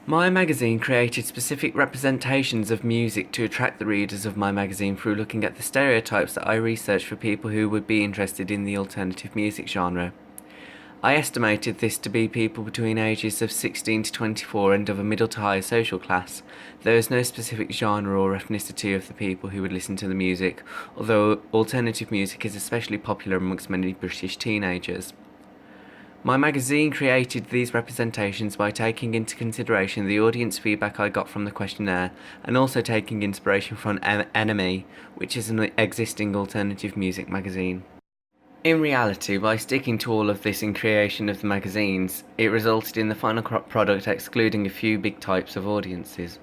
My magazine created specific representations of music to attract the readers of my magazine through looking at the stereotypes that I researched for people who would be interested in the alternative music genre. I estimated this to be people between ages of 16 to 24 and of a middle to higher social class. There is no specific genre or ethnicity of the people who would listen to the music, although alternative music is especially popular amongst many British teenagers. My magazine created these representations by taking into consideration the audience feedback I got from the questionnaire and also taking inspiration from NME, which is an existing alternative music magazine. In reality, by sticking to all of this in creation of the magazines, it resulted in the final product excluding a few big types of audiences.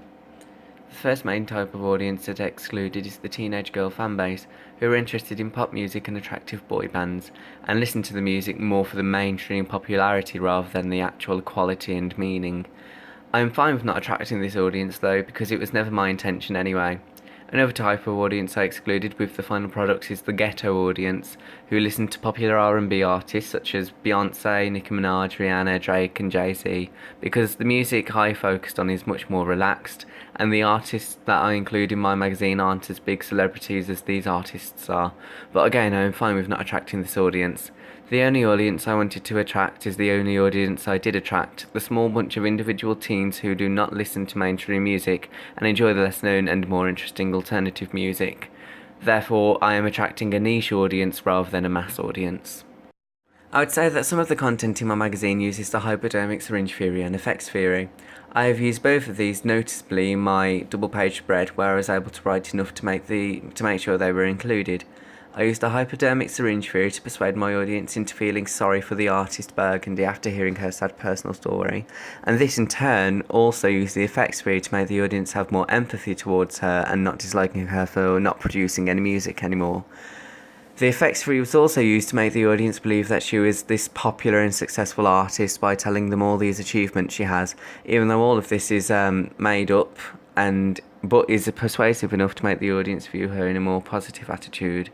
The first main type of audience that excluded is the teenage girl fanbase, who are interested in pop music and attractive boy bands, and listen to the music more for the mainstream popularity rather than the actual quality and meaning. I am fine with not attracting this audience though, because it was never my intention anyway. Another type of audience I excluded with the final product is the ghetto audience, who listen to popular R&B artists such as Beyonce, Nicki Minaj, Rihanna, Drake and Jay-Z, because the music I focused on is much more relaxed, and the artists that I include in my magazine aren't as big celebrities as these artists are. But again, I am fine with not attracting this audience. The only audience I wanted to attract is the only audience I did attract, the small bunch of individual teens who do not listen to mainstream music and enjoy the less known and more interesting alternative music. Therefore, I am attracting a niche audience rather than a mass audience. I would say that some of the content in my magazine uses the hypodermic syringe theory and effects theory. I have used both of these noticeably in my double-page spread, where I was able to write enough to make sure they were included. I used the hypodermic syringe theory to persuade my audience into feeling sorry for the artist Burgundy after hearing her sad personal story, and this in turn also used the effects theory to make the audience have more empathy towards her and not disliking her for not producing any music anymore. The effects theory was also used to make the audience believe that she was this popular and successful artist by telling them all these achievements she has, even though all of this is made up but is persuasive enough to make the audience view her in a more positive attitude.